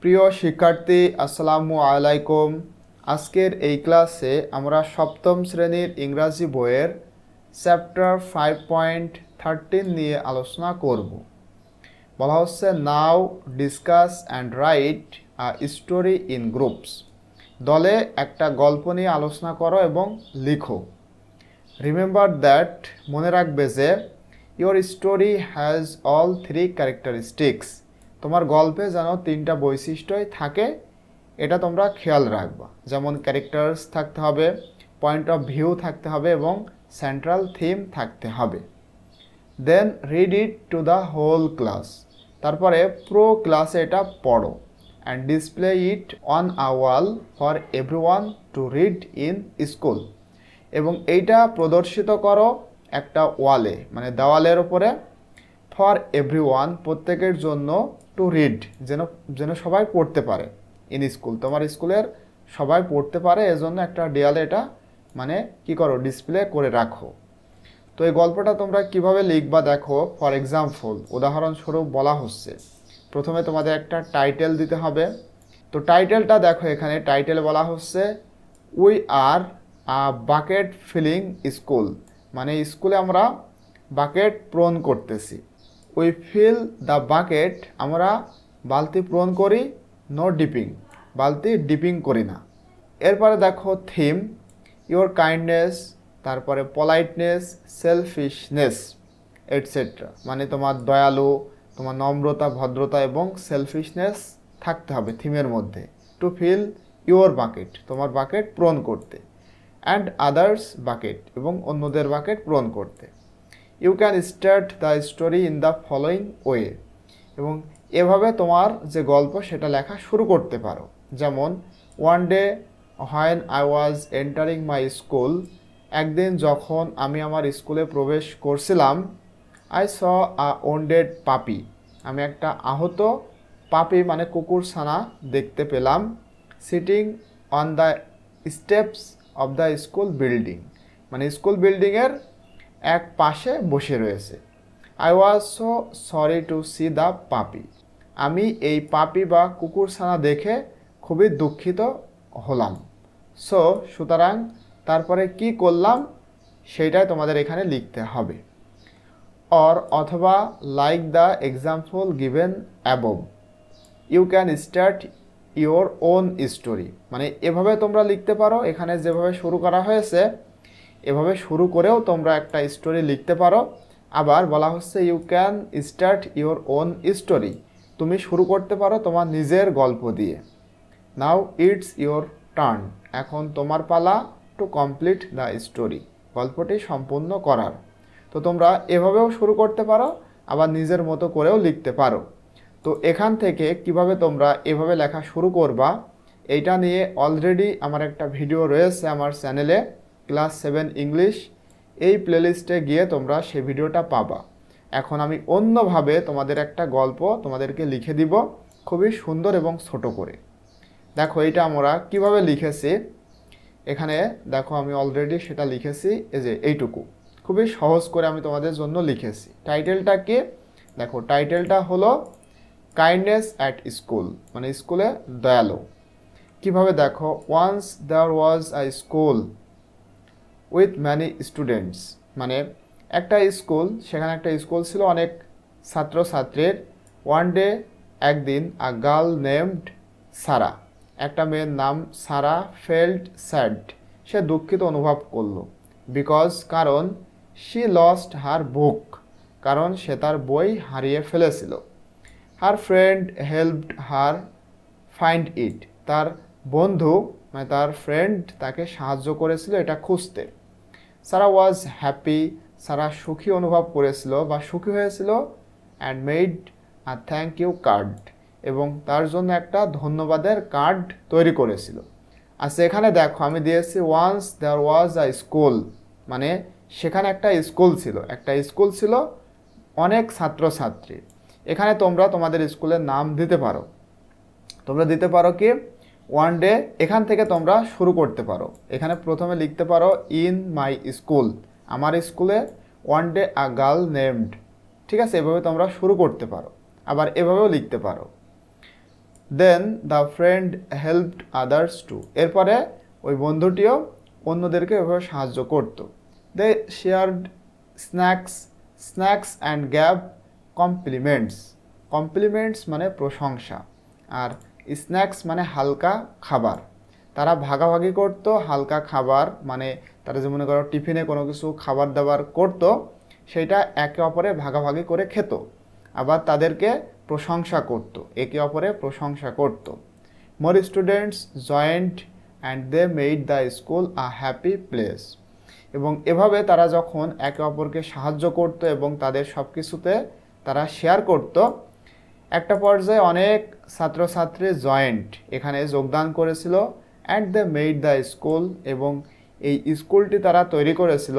প্রিয় শিক্ষার্থী আসসালামু আলাইকুম। আজকের এই ক্লাসে আমরা সপ্তম শ্রেণীর ইংরাজি বইয়ের চ্যাপ্টার 5.13 নিয়ে আলোচনা করব। বলা হচ্ছে now discuss and write a story in groups. দলে একটা গল্প নিয়ে আলোচনা করো এবং লিখো। রিমেম্বার দ্যাট, মনে রাখবে যে your story has all three characteristics. তোমার গল্পে যেন তিনটা বৈশিষ্ট্যই থাকে, এটা তোমরা খেয়াল রাখবা। যেমন ক্যারেক্টার্স থাকতে হবে, পয়েন্ট অফ ভিউ থাকতে হবে এবং সেন্ট্রাল থিম থাকতে হবে। Then read it to the whole class. তারপরে পুরো ক্লাসে এটা পড়ো। And display it on a wall for everyone to read in school. এবং এইটা প্রদর্শিত করো একটা ওয়ালে, মানে দেওয়ালের ওপরে, ফর এভরিওয়ান, প্রত্যেকের জন্য, টু রিড, যেন সবাই পড়তে পারে ইন স্কুল, তোমার স্কুলের সবাই পড়তে পারে, এজন্য একটা দেয়ালে এটা মানে কি করো, ডিসপ্লে করে রাখো। তো এই গল্পটা তোমরা কিভাবে লিখবা দেখো। ফর এক্সাম্পল, উদাহরণস্বরূপ বলা হচ্ছে, প্রথমে তোমাদের একটা টাইটেল দিতে হবে। তো টাইটেলটা দেখো, এখানে টাইটেল বলা হচ্ছে we are a bucket filling school, মানে স্কুলে আমরা বাকেট পূরণ করতেছি। উই ফিল দ্য বাকেট, আমরা বালতি পূরণ করি। নো ডিপিং, বালতি ডিপিং করি না। এরপরে দেখো থিম, ইয়োর কাইন্ডনেস, তারপরে পলাইটনেস, সেলফিশনেস এটসেট্রা, মানে তোমার দয়ালু, তোমার নম্রতা, ভদ্রতা এবং সেলফিশনেস থাকতে হবে থিমের মধ্যে। টু ফিল ইয়োর বাকেট, তোমার বাকেট পূরণ করতে। অ্যান্ড আদার্স বাকেট, এবং অন্যদের বাকেট পূরণ করতে। You can start the story in the following way, এবং এভাবে তোমার যে গল্প সেটা লেখা শুরু করতে পারো। যেমন one day when I was entering my school, একদিন যখন আমি আমার স্কুলে প্রবেশ করছিলাম। আই স আ ওন্ডেড পাপি, আমি একটা আহত পাপি মানে কুকুর ছানা দেখতে পেলাম। Sitting on the steps of the school building, মানে স্কুল বিল্ডিংয়ের এক পাশে বসে রয়েছে। I was so sorry to see the puppy, আমি এই পাপি বা কুকুরছানা দেখে খুবই দুঃখিত হলাম। সো, সুতরাং, তারপরে কি করলাম সেইটাই তোমাদের এখানে লিখতে হবে। অথবা like the example given above, you can start your own story, মানে এভাবে তোমরা লিখতে পারো। এখানে যেভাবে শুরু করা হয়েছে এভাবে শুরু করেও তোমরা একটা স্টোরি লিখতে পারো। আবার বলা হচ্ছে you can start your own story, তুমি শুরু করতে পারো তোমার নিজের গল্প দিয়ে। নাও ইটস ইয়োর টার্ন, এখন তোমার পালা টু কমপ্লিট দ্য স্টোরি, গল্পটি সম্পূর্ণ করার। তো তোমরা এভাবেও শুরু করতে পারো, আবার নিজের মতো করেও লিখতে পারো। তো এখান থেকে কিভাবে তোমরা এভাবে লেখা শুরু করবা, এইটা নিয়ে অলরেডি আমার একটা ভিডিও রয়েছে আমার চ্যানেলে, ক্লাস 7 ইংলিশ। এই প্লেলিস্টে গিয়ে তোমরা সেই ভিডিওটা পাবা। এখন আমি অন্যভাবে তোমাদের একটা গল্প তোমাদেরকে লিখে দিব, খুবই সুন্দর এবং ছোট করে। দেখো এইটা আমরা কিভাবে লিখেছি, এখানে দেখো আমি অলরেডি সেটা লিখেছি, এই যে এইটুকু খুবই সহজ করে আমি তোমাদের জন্য লিখেছি। টাইটেলটা কি দেখো, টাইটেলটা হলো কাইন্ডনেস অ্যাট স্কুল, মানে স্কুলে দয়ালু। কিভাবে দেখো, once there was a school with many students, মানে একটা স্কুল, সেখানে একটা স্কুল ছিল অনেক ছাত্রছাত্রীর। ওয়ান ডে, একদিন, আ গার্ল নেমড সারা, একটা মেয়ের নাম সারা, ফেল্ট স্যাড, সে দুঃখিত অনুভব করলো। বিকজ, কারণ, শি লস্ট হার বুক, কারণ সে তার বই হারিয়ে ফেলেছিল। Her friend helped her find it, তার বন্ধু মানে তার ফ্রেন্ড তাকে সাহায্য করেছিল এটা খুঁজতে। সারা ওয়াজ হ্যাপি, সারা সুখী অনুভব করেছিল বা সুখী হয়েছিল। And made a thank you card, এবং তার জন্য একটা ধন্যবাদের কার্ড তৈরি করেছিল। আচ্ছা, এখানে দেখো আমি দিয়েছি once there was a school, মানে সেখানে একটা স্কুল ছিল, অনেক ছাত্রছাত্রী। এখানে তোমরা তোমাদের স্কুলের নাম দিতে পারো। তোমরা দিতে পারো কি, ওয়ান ডে, এখান থেকে তোমরা শুরু করতে পারো। এখানে প্রথমে লিখতে পারো ইন মাই স্কুল, আমার স্কুলে। One day a girl named, ঠিক আছে, এভাবে তোমরা শুরু করতে পারো। আবার এভাবেও লিখতে পারো। Then the friend helped others too, এরপরে ওই বন্ধুটিও অন্যদেরকে এভাবে সাহায্য করত। They shared snacks and gave compliments. Compliments মানে প্রশংসা, আর স্ন্যাক্স মানে হালকা খাবার। তারা ভাগাভাগি করত হালকা খাবার, মানে তারা যে মনে করো টিফিনে কোনো কিছু খাবার দাবার করতো, সেটা একে অপরে ভাগাভাগি করে খেত, আবার তাদেরকে প্রশংসা করত, একে অপরে প্রশংসা করত। More students joined and they made the school a happy place. এবং এভাবে তারা যখন একে অপরকে সাহায্য করত এবং তাদের সব কিছুতে তারা শেয়ার করত, একটা পর্যায়ে অনেক ছাত্রছাত্রী জয়েন্ট এখানে যোগদান করেছিল, and they made the school, এবং এই স্কুলটি তারা তৈরি করেছিল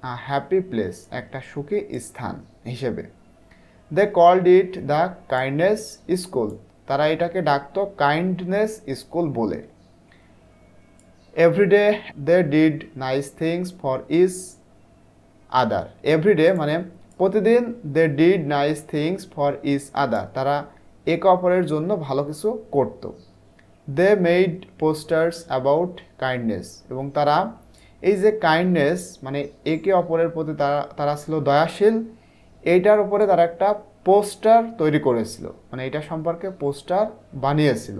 আ হ্যাপি প্লেস, একটা সুখী স্থান হিসেবে। They called it the kindness school, তারা এটাকে ডাকতো কাইন্ডনেস স্কুল বলে। Every day they did nice things for each other. Every day মানে প্রতিদিন, they did nice things for each other, তারা একে অপরের জন্য ভালো কিছু করত। They made posters about kindness, এবং তারা এই যে কাইন্ডনেস মানে একে অপরের প্রতি তারা ছিল দয়াশীল, এইটার উপরে তারা একটা পোস্টার তৈরি করেছিল, মানে এটা সম্পর্কে পোস্টার বানিয়েছিল।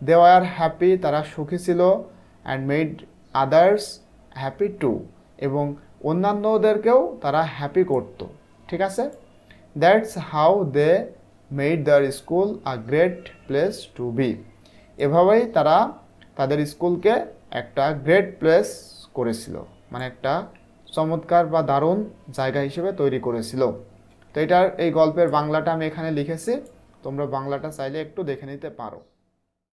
দে ওয়ার হ্যাপি, তারা সুখী ছিল, and made others happy too, এবং অন্যান্যদেরকেও তারা হ্যাপি করত। ঠিক আছে, that's how they made their school a great place to be. এভাবেই তারা তাদের স্কুলকে একটা গ্রেট প্লেস করেছিল, মানে একটা চমৎকার বা দারুণ জায়গা হিসেবে তৈরি করেছিল। তো এটার এই গল্পের বাংলাটা আমি এখানে লিখেছি, তোমরা বাংলাটা চাইলে একটু দেখে নিতে পারো।